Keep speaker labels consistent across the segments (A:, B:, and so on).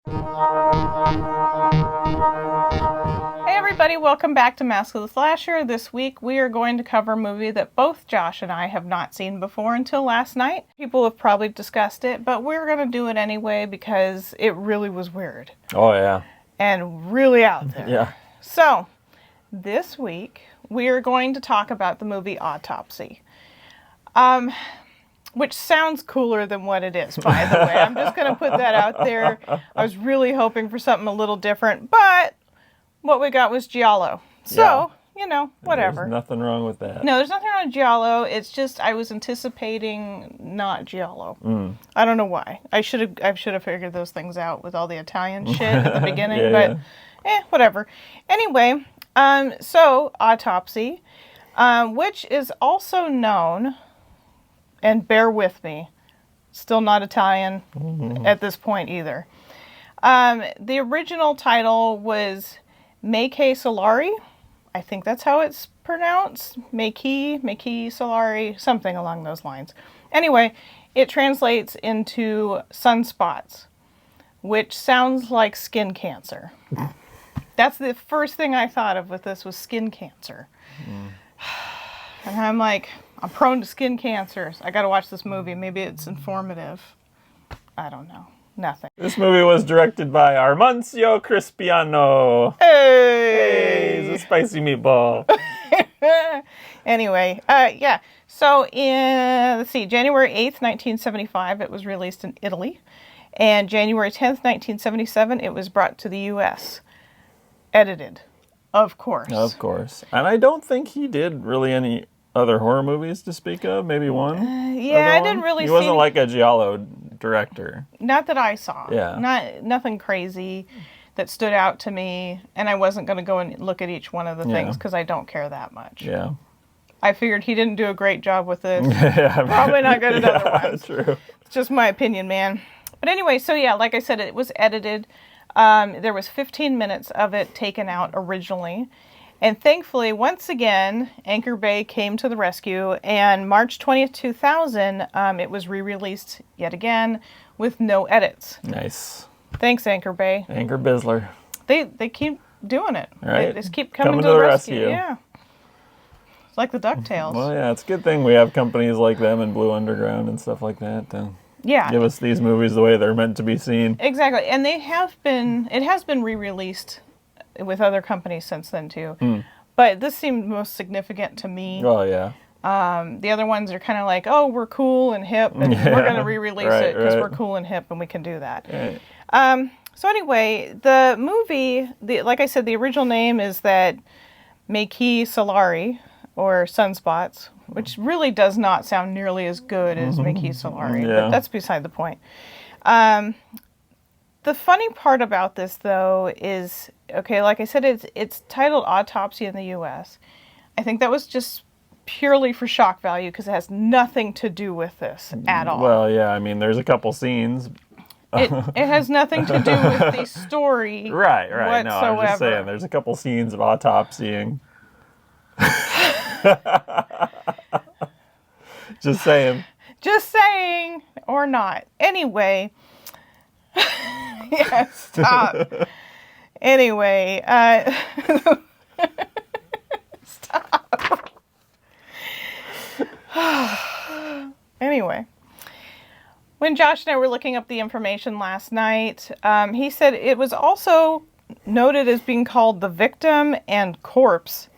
A: Hey everybody, welcome back to Mask of the Slasher. This week we are going to cover a movie that both Josh and I have not seen before until last night. People have probably discussed it, but we're going to do it anyway because it really was weird.
B: Oh yeah.
A: And really out there.
B: Yeah.
A: So, this week we are going to talk about the movie Autopsy. Which sounds cooler than what it is, by the way. I'm just going to put that out there. I was really hoping for something a little different, but what we got was Giallo. So, whatever.
B: There's nothing wrong with that.
A: No, there's nothing wrong with Giallo. It's just I was anticipating not Giallo. I don't know why. I should have figured those things out with all the Italian shit at the beginning, whatever. Anyway, so Autopsy, which is also known, and bear with me, still not Italian at this point either. The original title was Macchie Solari. I think that's how it's pronounced. Macchie Solari, something along those lines. Anyway, it translates into sunspots, which sounds like skin cancer. That's the first thing I thought of with this was skin cancer. And I'm like, I'm prone to skin cancers. I gotta watch this movie. Maybe it's informative. I don't know. Nothing.
B: This movie was directed by Armancio Crispiano.
A: Hey!
B: He's a spicy meatball.
A: Anyway, yeah. So let's see, January 8th, 1975, it was released in Italy. And January 10th, 1977, it was brought to the U.S. Edited. Of course.
B: Of course. And I don't think he did really any other horror movies to speak of. Maybe one.
A: I didn't really see.
B: He wasn't like a Giallo director.
A: Not that I saw.
B: Yeah.
A: Nothing crazy that stood out to me. And I wasn't going to go and look at each one of the things because I don't care that much.
B: Yeah.
A: I figured he didn't do a great job with this.
B: Yeah,
A: probably not good at other ones.
B: True.
A: It's just my opinion, man. But anyway, so yeah, like I said, it was edited. There was 15 minutes of it taken out originally. And thankfully, once again, Anchor Bay came to the rescue. And March 20th, 2000, it was re-released yet again with no edits.
B: Nice.
A: Thanks, Anchor Bay.
B: Anchor Bizzler.
A: They keep doing it.
B: Right.
A: They just keep coming to the rescue. Yeah. It's like the DuckTales.
B: Well, yeah, it's a good thing we have companies like them and Blue Underground and stuff like that to give us these movies the way they're meant to be seen.
A: Exactly. And it has been re-released with other companies since then too. But this seemed most significant to me.
B: Oh, yeah.
A: The other ones are kind of like, oh, we're cool and hip, and we're going to re-release it because we're cool and hip and we can do that.
B: Right.
A: So anyway, the movie, like I said, the original name is that Macchie Solari, or Sunspots, which really does not sound nearly as good as Macchie Solari, but that's beside the point. The funny part about this, though, is, okay, like I said, it's titled Autopsy in the U.S. I think that was just purely for shock value because it has nothing to do with this at all.
B: Well, yeah, I mean, there's a couple scenes.
A: It has nothing to do with the story
B: Right.
A: whatsoever.
B: No, I'm just saying, there's a couple scenes of autopsying. Just saying.
A: Just saying, or not. Anyway. Yeah, stop. Anyway, stop. Anyway, when Josh and I were looking up the information last night, he said it was also noted as being called The Victim and Corpse.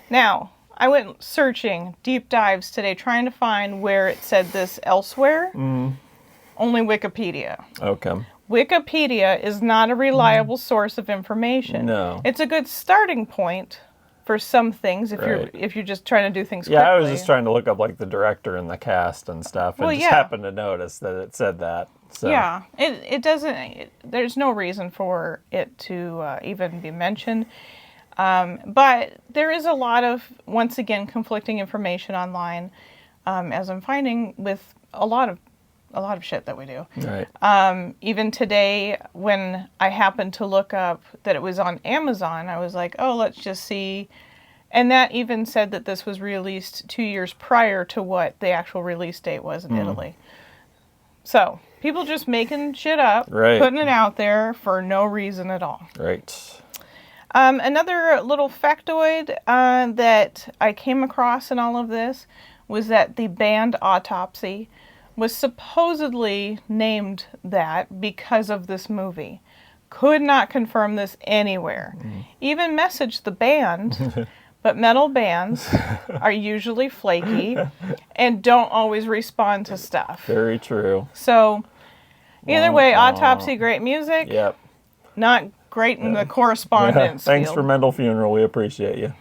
A: Now, I went searching, deep dives today, trying to find where it said this elsewhere. Only Wikipedia.
B: Okay.
A: Wikipedia is not a reliable source of information.
B: No.
A: It's a good starting point for some things if you're just trying to do things quickly.
B: Yeah, I was just trying to look up like the director and the cast and stuff, and happened to notice that it said that. So.
A: Yeah, it doesn't. There's no reason for it to even be mentioned. But there is a lot of, once again, conflicting information online, as I'm finding with a lot of shit that we do.
B: Right.
A: Even today, when I happened to look up that it was on Amazon, I was like, oh, let's just see. And that even said that this was released 2 years prior to what the actual release date was in Italy. So, People just making shit up,
B: right.
A: Putting it out there for no reason at all.
B: Right.
A: Another little factoid that I came across in all of this was that the band Autopsy was supposedly named that because of this movie. Could not confirm this anywhere. Even messaged the band, but metal bands are usually flaky and don't always respond to stuff.
B: Very true.
A: So, either way, Autopsy, great music.
B: Yep.
A: Not great in the correspondence
B: Thanks
A: field.
B: for Mental Funeral. We appreciate you.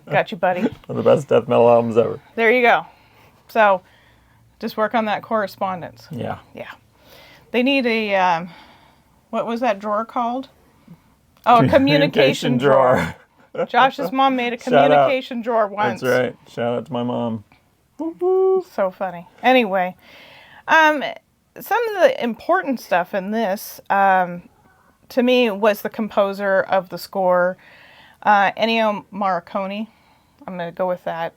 A: Got you, buddy.
B: One of the best death metal albums ever.
A: There you go. So, just work on that correspondence.
B: Yeah.
A: Yeah. They need a, what was that drawer called? Oh, a communication drawer. Josh's mom made a communication drawer once.
B: That's right. Shout out to my mom.
A: So funny. Anyway, some of the important stuff in this, to me, was the composer of the score, Ennio Morricone. I'm going to go with that.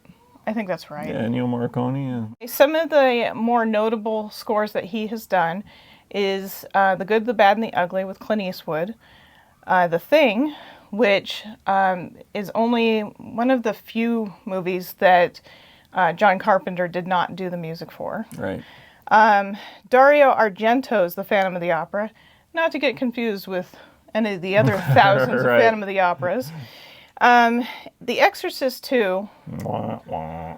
A: I think that's right.
B: Yeah, Ennio Morricone, yeah.
A: Some of the more notable scores that he has done is The Good, the Bad, and the Ugly with Clint Eastwood. The Thing, which is only one of the few movies that John Carpenter did not do the music for.
B: Right.
A: Dario Argento's The Phantom of the Opera, not to get confused with any of the other thousands
B: right.
A: of Phantom of the Operas. The Exorcist 2.
B: Wah, wah.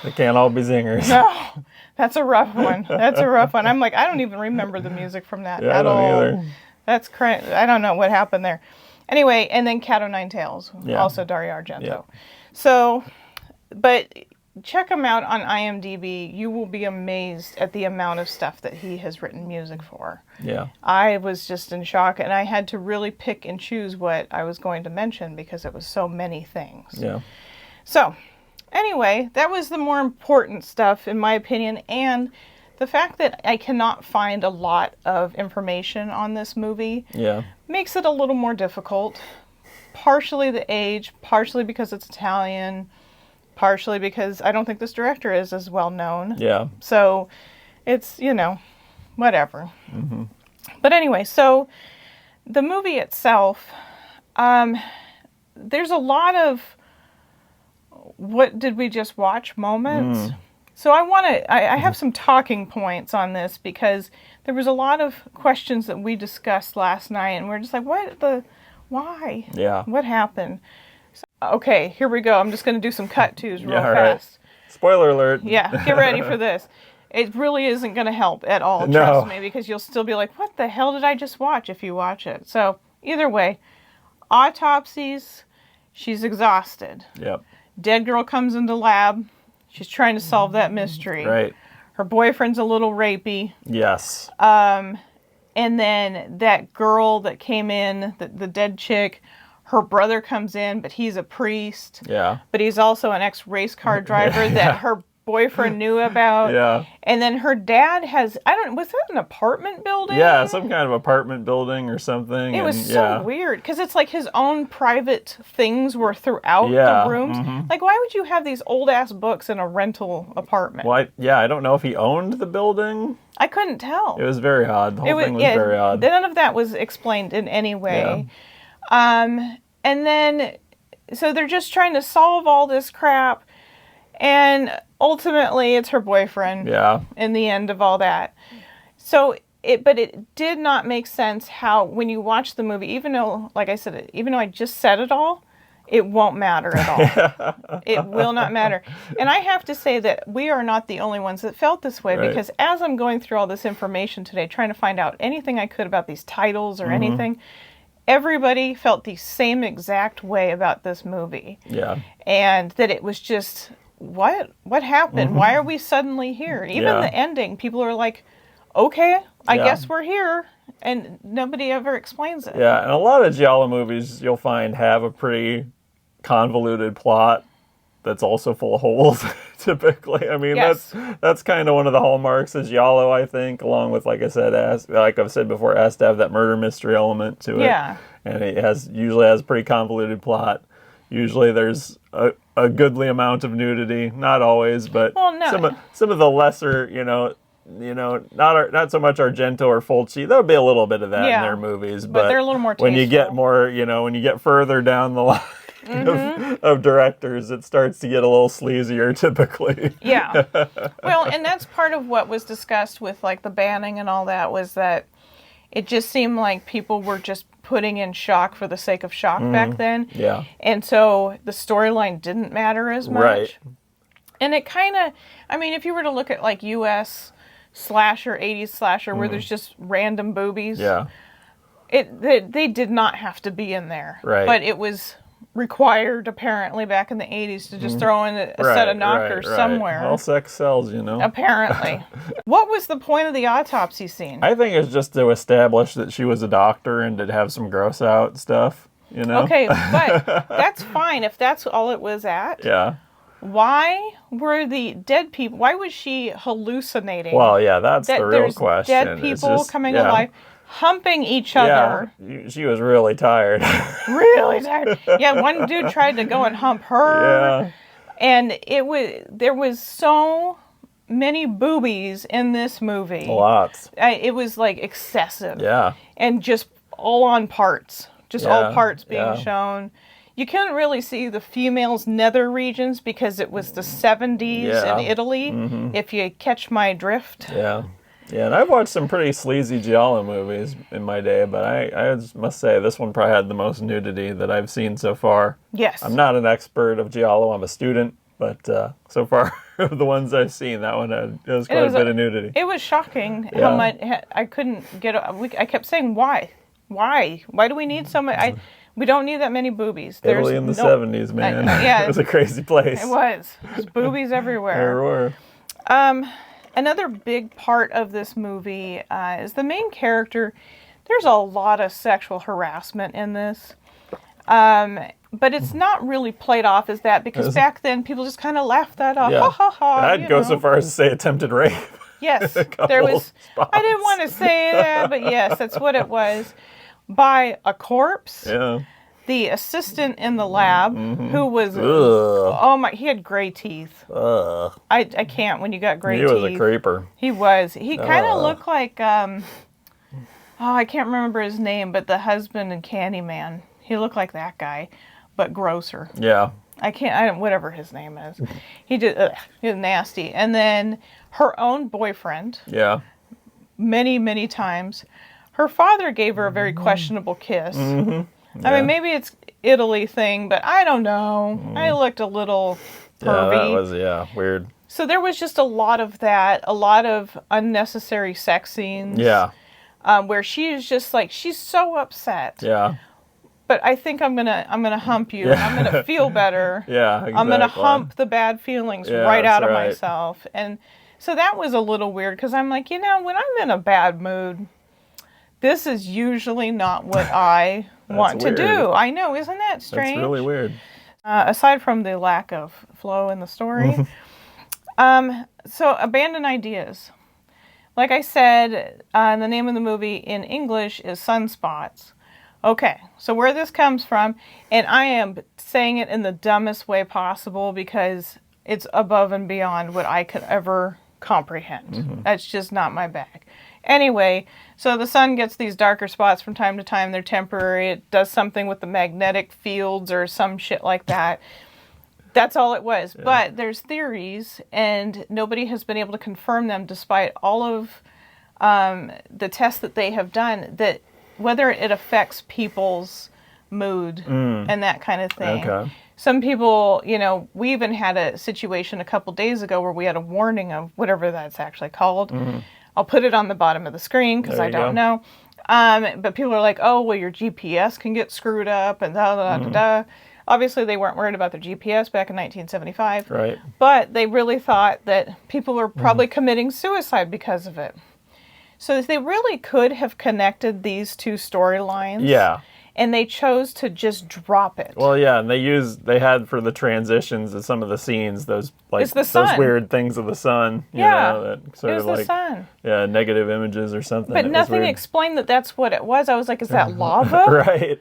B: They can't all be zingers.
A: No, that's a rough one. That's a rough one. I'm like, I don't even remember the music from that at all.
B: Either.
A: That's crazy. I don't know what happened there. Anyway, and then Cat o' Nine Tails,
B: Yeah.
A: also Dario Argento.
B: Yeah.
A: So, but check him out on IMDb. You will be amazed at the amount of stuff that he has written music for.
B: Yeah.
A: I was just in shock, and I had to really pick and choose what I was going to mention because it was so many things.
B: Yeah.
A: So, anyway, that was the more important stuff, in my opinion, and the fact that I cannot find a lot of information on this movie makes it a little more difficult. Partially the age, partially because it's Italian, partially because I don't think this director is as well known.
B: Yeah.
A: So it's, whatever.
B: Mm-hmm.
A: But anyway, so the movie itself, there's a lot of what did we just watch moments. So I have some talking points on this because there was a lot of questions that we discussed last night and we're just like, why?
B: Yeah.
A: What happened? So, okay, here we go. I'm just going to do some cut-tos real fast.
B: Right. Spoiler alert.
A: Yeah, get ready for this. It really isn't going to help at all, trust me, because you'll still be like, what the hell did I just watch if you watch it? So either way, Autopsies, she's exhausted.
B: Yep.
A: Dead girl comes into lab. She's trying to solve that mystery.
B: Right.
A: Her boyfriend's a little rapey.
B: Yes.
A: And then that girl that came in, the dead chick, her brother comes in, but he's a priest.
B: Yeah.
A: But he's also an ex-race car driver that her boyfriend knew about.
B: Yeah.
A: And then her dad was that an apartment building?
B: Yeah, some kind of apartment building or something.
A: It was so weird, because it's like his own private things were throughout the rooms.
B: Mm-hmm.
A: Like, why would you have these old-ass books in a rental apartment?
B: Well, I don't know if he owned the building.
A: I couldn't tell.
B: It was very odd. The whole thing was very odd.
A: None of that was explained in any way. Yeah. And then, so they're just trying to solve all this crap, and ultimately it's her boyfriend.
B: Yeah.
A: In the end of all that. So, but it did not make sense how, when you watch the movie, even though, like I said, even though I just said it all, it won't matter at all. It will not matter. And I have to say that we are not the only ones that felt this way, because as I'm going through all this information today, trying to find out anything I could about these titles or anything, everybody felt the same exact way about this movie. Yeah. And that it was just, what happened? Why are we suddenly here? And even the ending, people are like, okay, I guess we're here. And nobody ever explains it.
B: Yeah, and a lot of giallo movies you'll find have a pretty convoluted plot that's also full of holes, typically. I mean, that's kind of one of the hallmarks of giallo, I think, along with, like I said, like I've said before, has to have that murder mystery element to it. Yeah. And it usually has a pretty convoluted plot. Usually there's a goodly amount of nudity, not always, but some of the lesser, not so much Argento or Fulci. There'll be a little bit of that in their movies, but
A: they're a little more tasteful.
B: When you get more, when you get further down the line of directors, it starts to get a little sleazier typically.
A: Yeah. Well, and that's part of what was discussed with like the banning and all that, was that it just seemed like people were just putting in shock for the sake of shock back then.
B: Yeah.
A: And so the storyline didn't matter as much.
B: Right.
A: And it kind of, if you were to look at like U.S. slasher, 80s slasher, where there's just random boobies.
B: Yeah.
A: They did not have to be in there.
B: Right.
A: But it was required, apparently, back in the 80s to just throw in a set of knockers somewhere.
B: All sex sells,
A: Apparently. What was the point of the autopsy scene?
B: I think it's just to establish that she was a doctor and to have some gross out stuff,
A: Okay, but that's fine if that's all it was at.
B: Yeah.
A: Why were the dead people, why was she hallucinating?
B: Well, yeah, that's the real question.
A: Dead people coming alive, humping each other.
B: Yeah, she was really tired.
A: Really tired. Yeah, one dude tried to go and hump her. Yeah. And there was so many boobies in this movie.
B: Lots.
A: It was like excessive.
B: Yeah.
A: And just all on parts. Just all parts being shown. You couldn't really see the females' nether regions because it was the 70s in Italy, if you catch my drift.
B: Yeah. Yeah, and I've watched some pretty sleazy giallo movies in my day, but I must say this one probably had the most nudity that I've seen so far.
A: Yes.
B: I'm not an expert of giallo, I'm a student, but so far of the ones I've seen, that one has quite a bit of nudity.
A: It was shocking how much I couldn't get. I kept saying, why? Why do we need so much? We don't need that many boobies.
B: Italy in the 70s, man. It was a crazy place.
A: It was. There's boobies everywhere.
B: There were.
A: Another big part of this movie is the main character. There's a lot of sexual harassment in this. But it's not really played off as that because back then people just kind of laughed that off.
B: Yeah.
A: Ha ha ha.
B: I'd go so far as to say attempted rape.
A: Yes. There was. Spots. I didn't want to say that, but yes, that's what it was. By a corpse.
B: Yeah.
A: The assistant in the lab, who was, oh my, he had gray teeth. I can't when you got gray teeth.
B: He was a creeper.
A: He was. He kind of looked like, I can't remember his name, but the husband in Candyman. He looked like that guy, but grosser.
B: Yeah.
A: Whatever his name is. He was nasty. And then her own boyfriend.
B: Yeah.
A: Many, many times. Her father gave her a very questionable kiss. Yeah. I mean, maybe it's Italy thing, but I don't know. I looked a little pervy.
B: Yeah, that was, weird.
A: So there was just a lot of that, a lot of unnecessary sex scenes.
B: Yeah.
A: Where she's just like, she's so upset.
B: Yeah.
A: But I think I'm gonna hump you. And I'm gonna feel better.
B: Yeah, exactly.
A: I'm gonna hump the bad feelings right out of myself. And so that was a little weird because I'm like, when I'm in a bad mood, this is usually not what I want to do. I know, isn't that strange?
B: That's really weird.
A: Aside from the lack of flow in the story. So, abandoned ideas. Like I said, the name of the movie in English is Sunspots. Okay, so where this comes from, and I am saying it in the dumbest way possible because it's above and beyond what I could ever comprehend. That's just not my bag. Anyway, so the sun gets these darker spots from time to time. They're temporary. It does something with the magnetic fields or some shit like that. That's all it was. Yeah. But there's theories, and nobody has been able to confirm them despite all of the tests that they have done, that whether it affects people's mood and that kind of thing. Okay. Some people, we even had a situation a couple days ago where we had a warning of whatever that's actually called. I'll put it on the bottom of the screen because I don't know. But people are like, oh, well, your GPS can get screwed up and da-da-da-da-da. Obviously, they weren't worried about their GPS back in 1975. Right. But they really thought that people were probably committing suicide because of it. So they really could have connected these two storylines. Yeah. And they chose to just drop it.
B: Well, yeah, and they had for the transitions of some of the scenes those those weird things of the sun. You know, that sort of
A: the sun.
B: Yeah, negative images or something.
A: But nothing explained that that's what it was. I was like, is that lava?
B: Right.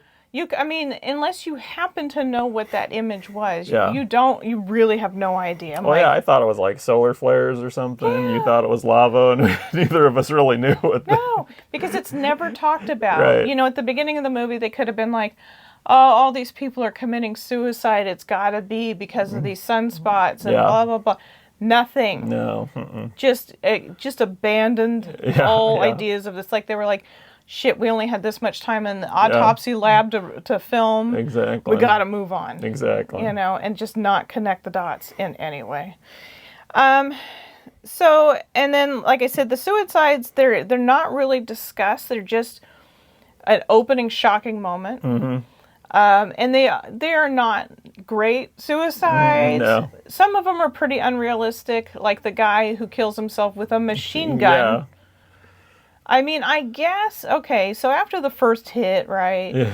A: I mean, unless you happen to know what that image was,
B: Yeah.
A: you really have no idea.
B: Well, yeah, I thought it was like solar flares or something.
A: Yeah.
B: You thought it was lava, and neither of us really knew what.
A: No, because it's never talked about.
B: Right.
A: You know, at the beginning of the movie, they could have been like, oh, all these people are committing suicide. It's got to be because of these sunspots and blah, blah, blah. Nothing.
B: No.
A: Just abandoned all ideas of this. Like, they were like, shit, we only had this much time in the autopsy lab to film.
B: Exactly.
A: We got to move on.
B: Exactly.
A: You know, and just not connect the dots in any way. So, and then, like I said, the suicides, they're not really discussed. They're just an opening shocking moment. Mm-hmm. And they are not great suicides.
B: No.
A: Some of them are pretty unrealistic, like the guy who kills himself with a machine gun.
B: Yeah.
A: I mean, I guess, okay, so after the first hit, right,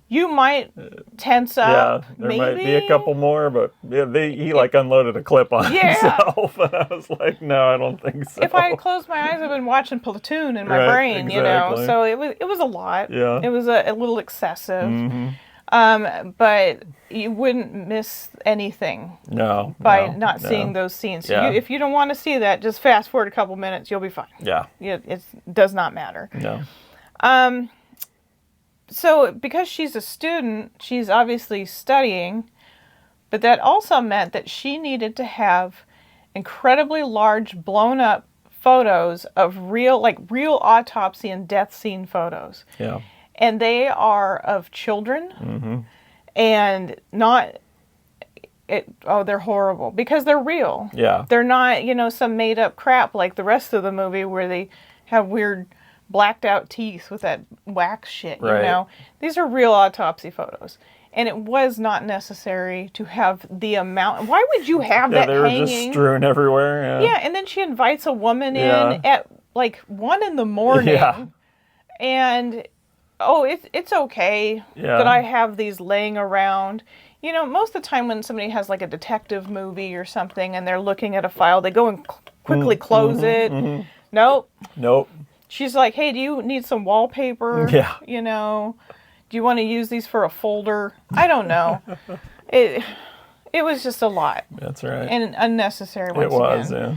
A: you might tense up.
B: Yeah, there
A: maybe.
B: might be a couple more, but he like unloaded a clip on himself, and I was like, no, I don't think so.
A: If I had closed my eyes, I've been watching Platoon in my brain,
B: exactly.
A: you know, so it was a lot.
B: Yeah.
A: It was a little excessive.
B: Mm-hmm.
A: But you wouldn't miss anything by not seeing those scenes. So if you don't want to see that, just fast forward a couple minutes, you'll be fine.
B: Yeah.
A: It does not matter.
B: No.
A: So because she's a student, she's obviously studying, but that also meant that she needed to have incredibly large, blown up photos of real autopsy and death scene photos.
B: Yeah.
A: And they are of children, and not, they're horrible, because they're real.
B: Yeah.
A: They're not, some made up crap like the rest of the movie where they have weird blacked out teeth with that wax shit, you know. These are real autopsy photos. And it was not necessary to have the amount. Why would you have that
B: they were
A: hanging?
B: Just strewn everywhere.
A: Yeah, and then she invites a woman in at like 1 a.m.
B: Yeah.
A: And... oh, it's okay that I have these laying around. You know, most of the time when somebody has like a detective movie or something and they're looking at a file, they go and quickly close it. Mm-hmm. Nope. She's like, hey, do you need some wallpaper?
B: Yeah.
A: You know, do you want to use these for a folder? I don't know. It was just a lot.
B: That's right.
A: And unnecessary once
B: again. It was,
A: yeah.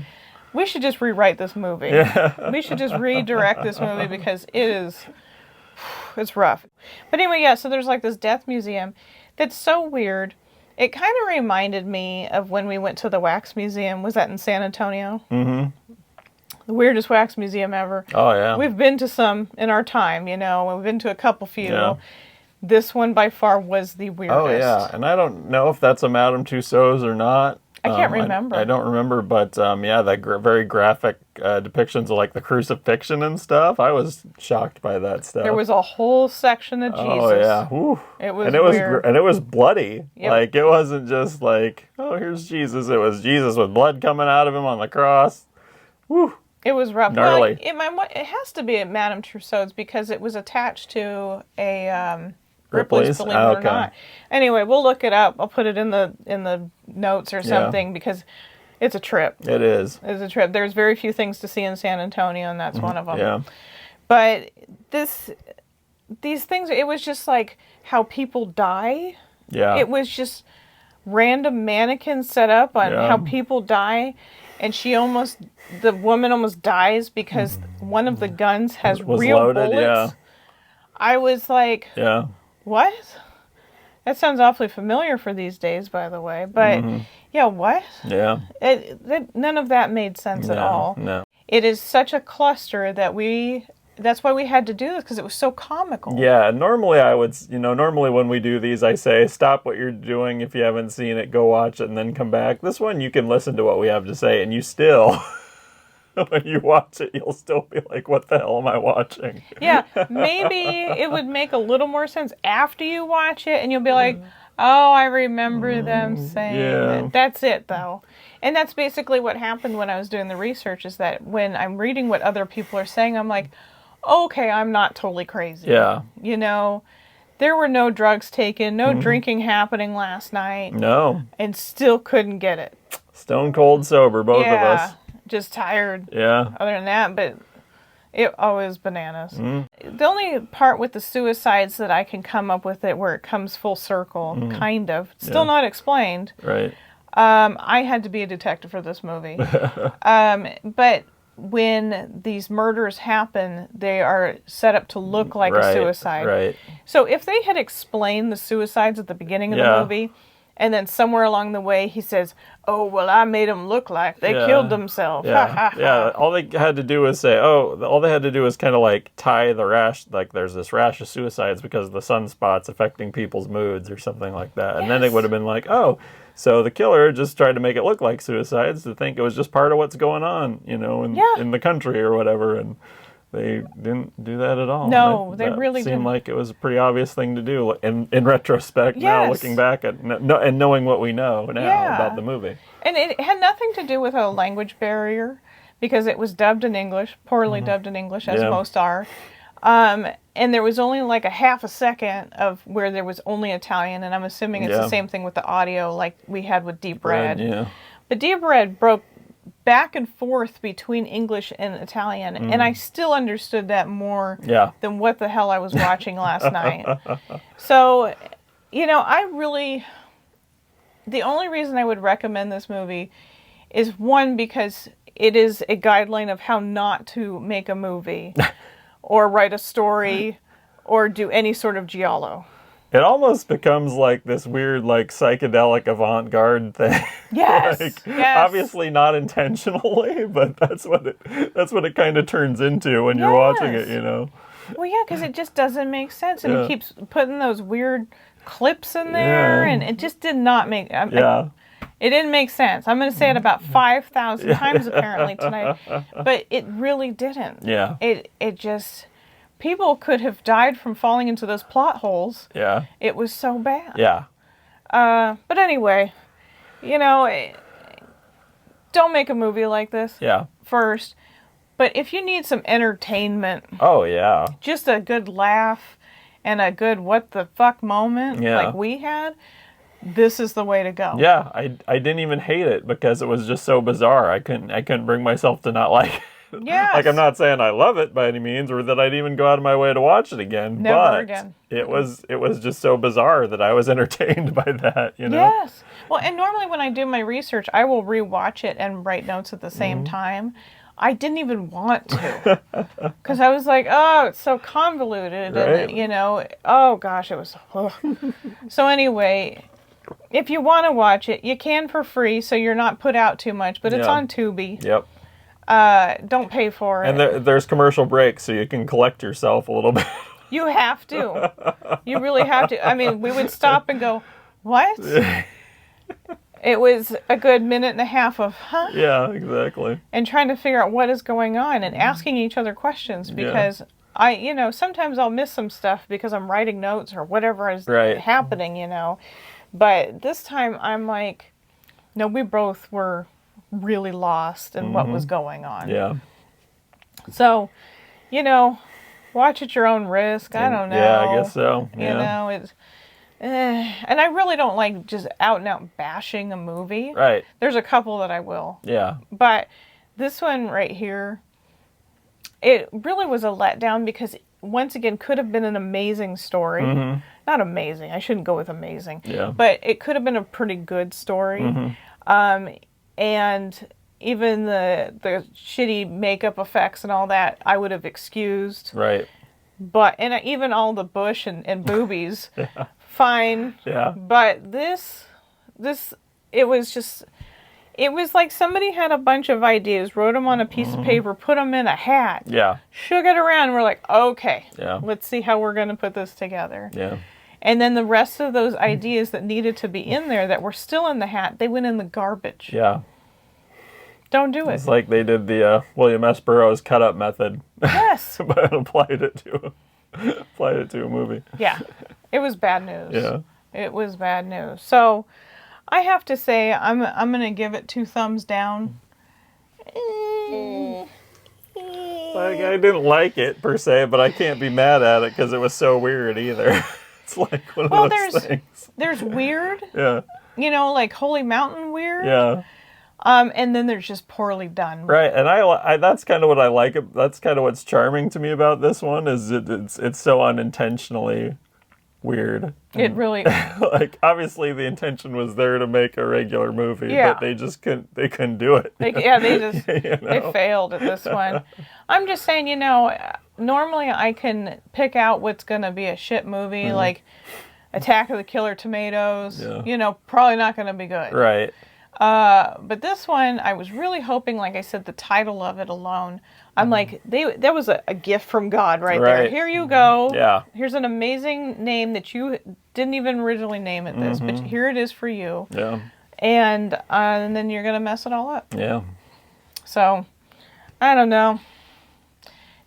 A: We should just rewrite this movie. Yeah. We should just redirect this movie because it's rough. But anyway, so there's like this death museum that's so weird. It kind of reminded me of when we went to the wax museum. Was that in San Antonio? Mm-hmm. The weirdest wax museum ever. Oh, yeah. We've been to some in our time, We've been to a few. Yeah. This one by far was the weirdest.
B: Oh, yeah. And I don't know if that's a Madame Tussauds or not.
A: I can't remember.
B: I don't remember, but that very graphic depictions of like the crucifixion and stuff. I was shocked by that stuff.
A: There was a whole section of Jesus.
B: Oh yeah, whew.
A: It was
B: weird. And it was bloody. Yep. Like it wasn't just like, oh, here's Jesus. It was Jesus with blood coming out of him on the cross. Whew.
A: It was rough.
B: Gnarly.
A: Well, it has to be at Madame Tussauds because it was attached to a
B: Ripley's,
A: believe it or not. Anyway, we'll look it up. I'll put it in the notes or something because it's a trip.
B: It is.
A: It's a trip. There's very few things to see in San Antonio, and that's one of them.
B: Yeah.
A: But these things, it was just like how people die.
B: Yeah.
A: It was just random mannequins set up on how people die, and the woman almost dies because one of the guns has real
B: loaded,
A: bullets.
B: Yeah.
A: I was like,
B: yeah.
A: What? That sounds awfully familiar for these days, by the way. But, what?
B: Yeah.
A: None of that made sense at all.
B: No.
A: It is such a cluster that's why we had to do this, because it was so comical.
B: Yeah, normally I would, normally when we do these, I say, stop what you're doing. If you haven't seen it, go watch it and then come back. This one, you can listen to what we have to say, and you still... when you watch it, you'll still be like, what the hell am I watching?
A: Yeah, maybe it would make a little more sense after you watch it, and you'll be like, oh, I remember them saying that. That's it, though. And that's basically what happened when I was doing the research, is that when I'm reading what other people are saying, I'm like, okay, I'm not totally crazy.
B: Yeah.
A: There were no drugs taken, no drinking happening last night.
B: No.
A: And still couldn't get it. Stone
B: cold sober, both of us.
A: Just tired.
B: Yeah.
A: Other than that, but It always bananas. The only part with the suicides that I can come up with it where it comes full circle, kind of, still not explained.
B: Right.
A: I had to be a detective for this movie. But when these murders happen, they are set up to look like a suicide.
B: Right.
A: So if they had explained the suicides at the beginning of the movie, and then somewhere along the way he says, "Oh, well, I made them look like they killed themselves."
B: Yeah. All they had to do was say, all they had to do was kind of like tie the rash, like there's this rash of suicides because of the sunspots affecting people's moods or something like that. And then it would have been like, oh, so the killer just tried to make it look like suicides to think it was just part of what's going on, in the country or whatever. And they didn't do that at all.
A: No, they really
B: didn't. Seemed
A: didn't.
B: like it was a pretty obvious thing to do in retrospect now, looking back at and knowing what we know now about the movie.
A: And it had nothing to do with a language barrier because it was dubbed in English, poorly dubbed in English, as most are. And there was only like a half a second of where there was only Italian, and I'm assuming it's the same thing with the audio like we had with Deep Red.
B: Yeah.
A: But Deep Red broke back and forth between English and Italian, and I still understood that more than what the hell I was watching last night. So, the only reason I would recommend this movie is, one, because it is a guideline of how not to make a movie or write a story or do any sort of giallo.
B: It almost becomes like this weird, like, psychedelic avant-garde thing.
A: Yes, yes.
B: Obviously not intentionally, but that's what it kind of turns into when you're watching it,
A: Well, yeah, because it just doesn't make sense, and he keeps putting those weird clips in there, and it just did not make. It didn't make sense. I'm going to say it about 5,000 times apparently tonight, but it really didn't.
B: Yeah.
A: It just. People could have died from falling into those plot holes.
B: Yeah.
A: It was so bad.
B: Yeah.
A: But anyway, don't make a movie like this.
B: Yeah.
A: First. But if you need some entertainment.
B: Oh, yeah.
A: Just a good laugh and a good what the fuck moment like we had, this is the way to go.
B: Yeah. I didn't even hate it because it was just so bizarre. I couldn't bring myself to not like it.
A: Yes.
B: Like, I'm not saying I love it by any means, or that I'd even go out of my way to watch it again.
A: Never again.
B: It was just so bizarre that I was entertained by that,
A: Yes. Well, and normally when I do my research, I will rewatch it and write notes at the same time. I didn't even want to, because I was like, oh, it's so convoluted,
B: right.
A: and oh gosh, it was. Ugh. So anyway, if you want to watch it, you can for free, so you're not put out too much. But it's on Tubi.
B: Yep.
A: Don't pay for it.
B: And there's commercial breaks, so you can collect yourself a little bit.
A: You have to. You really have to. I mean, we would stop and go, what? It was a good minute and a half of, huh?
B: Yeah, exactly.
A: And trying to figure out what is going on and asking each other questions because sometimes I'll miss some stuff because I'm writing notes or whatever is happening, But this time I'm like, no, we both were really lost in what was going on.
B: Yeah.
A: So, watch at your own risk. I don't know.
B: Yeah, I guess so. Yeah.
A: It's and I really don't like just out and out bashing a movie.
B: Right.
A: There's a couple that I will.
B: Yeah.
A: But this one right here, it really was a letdown because once again could have been an amazing story. Mm-hmm. Not amazing. I shouldn't go with amazing.
B: Yeah.
A: But it could have been a pretty good story. Mm-hmm. And even the shitty makeup effects and all that, I would have excused.
B: Right.
A: But, and even all the bush and boobies, fine.
B: Yeah.
A: But this, it was like somebody had a bunch of ideas, wrote them on a piece of paper, put them in a hat.
B: Yeah.
A: Shook it around. We're like, okay,
B: yeah.
A: Let's see how we're going to put this together.
B: Yeah.
A: And then the rest of those ideas that needed to be in there that were still in the hat, they went in the garbage.
B: Yeah.
A: Don't do it.
B: It's like they did the William S. Burroughs cut-up method.
A: Yes.
B: But applied it to a movie.
A: Yeah. It was bad news.
B: Yeah.
A: It was bad news. So, I have to say, I'm going to give it 2 thumbs down.
B: Like, I didn't like it, per se, but I can't be mad at it because it was so weird either. It's like one of those things.
A: There's weird.
B: Yeah.
A: Like Holy Mountain weird.
B: Yeah.
A: And then there's just poorly done.
B: Right, and I that's kind of what I like. That's kind of what's charming to me about this one is it's so unintentionally weird.
A: It really
B: like obviously the intention was there to make a regular movie, but they just couldn't do it.
A: They they failed at this one. I'm just saying, normally I can pick out what's going to be a shit movie like Attack of the Killer Tomatoes. Yeah. Probably not going to be good.
B: Right.
A: But this one, I was really hoping, like I said, the title of it alone, I'm like, that was a gift from God right there. Here you go.
B: Yeah.
A: Here's an amazing name that you didn't even originally name it this, but here it is for you.
B: Yeah.
A: And then you're going to mess it all up.
B: Yeah.
A: So, I don't know.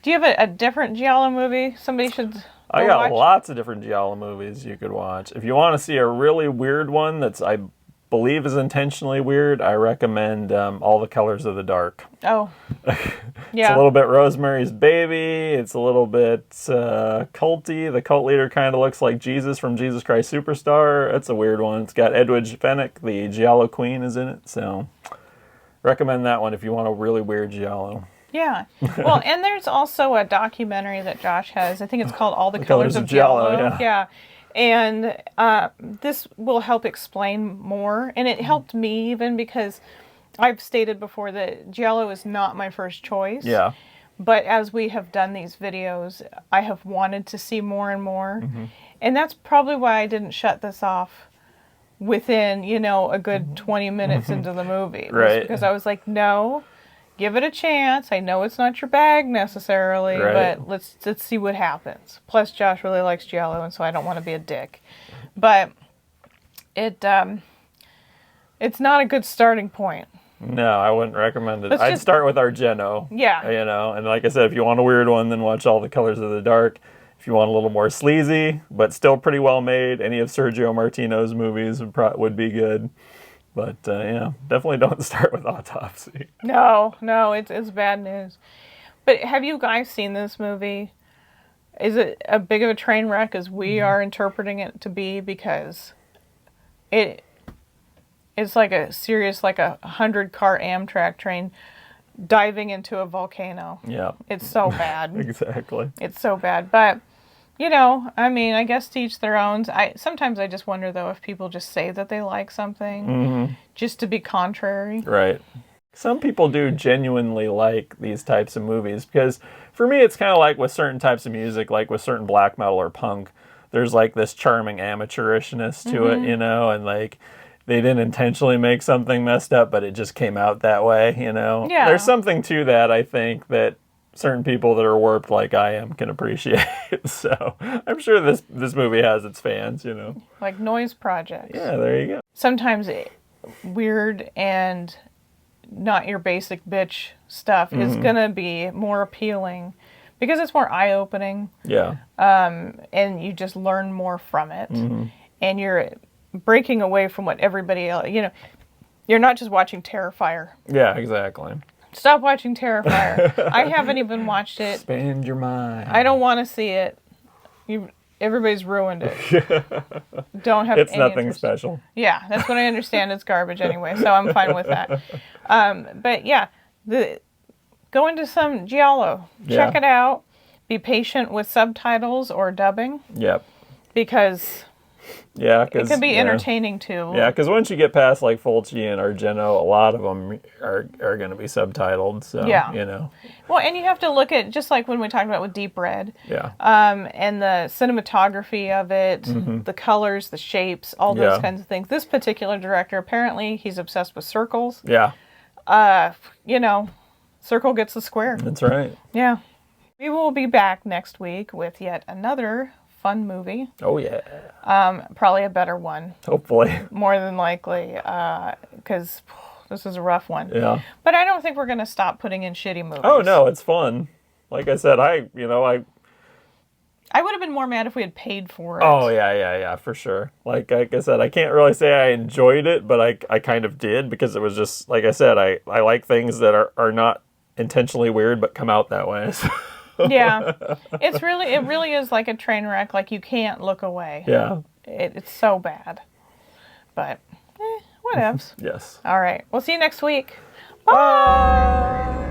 A: Do you have a different Giallo movie somebody should
B: I got
A: watch?
B: lots of different Giallo movies you could watch. If you want to see a really weird one that's, I believe is intentionally weird, I recommend All the Colors of the Dark.
A: Oh. Yeah.
B: It's a little bit Rosemary's Baby. It's a little bit culty. The cult leader kind of looks like Jesus from Jesus Christ Superstar. It's a weird one. It's got Edwidge Fenwick, the Giallo Queen, is in it. So recommend that one if you want a really weird Giallo.
A: Yeah. Well, and there's also a documentary that Josh has. I think it's called All the Colors of Giallo. Yeah. And this will help explain more. And it helped me even because I've stated before that Giallo is not my first choice. Yeah. But as we have done these videos, I have wanted to see more and more. And that's probably why I didn't shut this off within, a good 20 minutes into the movie.
B: Right.
A: Because I was like, no, give it a chance. I know it's not your bag necessarily, but let's see what happens. Plus, Josh really likes Giallo, and so I don't want to be a dick. But it's not a good starting point.
B: No, I wouldn't recommend it. I'd start with Argento.
A: Yeah.
B: And like I said, if you want a weird one, then watch All the Colors of the Dark. If you want a little more sleazy, but still pretty well made, any of Sergio Martino's movies would be good. But, definitely don't start with Autopsy.
A: No, it's bad news. But have you guys seen this movie? Is it a big of a train wreck as we are interpreting it to be? Because it's like a serious, like a 100-car Amtrak train diving into a volcano. Yeah. It's so bad.
B: Exactly.
A: It's so bad. But, I guess to each their own. Sometimes I just wonder, though, if people just say that they like something just to be contrary.
B: Right. Some people do genuinely like these types of movies because for me it's kind of like with certain types of music, like with certain black metal or punk, there's like this charming amateurishness to it, and like they didn't intentionally make something messed up, but it just came out that way, Yeah. There's something to that, I think, that certain people that are warped like I am can appreciate. So I'm sure this movie has its fans,
A: Like Noise Projects.
B: Yeah, there you go.
A: Sometimes weird and not your basic bitch stuff is going to be more appealing because it's more eye-opening. Yeah. And you just learn more from it. And you're breaking away from what everybody else, you're not just watching Terrifier.
B: Yeah, exactly.
A: Stop watching Terrifier. I haven't even watched it.
B: Expand your mind.
A: I don't want to see it. Everybody's ruined it. Don't have
B: It's
A: any
B: nothing
A: interest.
B: special.
A: Yeah, that's what I understand. It's garbage anyway, so I'm fine with that. But yeah, go into some Giallo. Check it out. Be patient with subtitles or dubbing. Yep. Because it can be entertaining too.
B: Yeah, because once you get past like Fulci and Argento, a lot of them are going to be subtitled. So,
A: Well, and you have to look at, just like when we talked about with Deep Red. Yeah. And the cinematography of it, the colors, the shapes, all those kinds of things. This particular director, apparently, he's obsessed with circles. Yeah. Circle gets the square.
B: That's right.
A: Yeah. We will be back next week with yet another fun movie.
B: Oh, yeah.
A: Probably a better one.
B: Hopefully.
A: More than likely, because this is a rough one.
B: Yeah.
A: But I don't think we're going to stop putting in shitty movies.
B: Oh, no, it's fun. Like I said, I would
A: have been more mad if we had paid for it.
B: Oh, yeah, for sure. Like I said, I can't really say I enjoyed it, but I kind of did because it was just, like I said, I like things that are not intentionally weird but come out that way.
A: Yeah, it really is like a train wreck. Like you can't look away. Yeah, it's so bad, but Whatevs.
B: Yes.
A: All right. We'll see you next week.
B: Bye.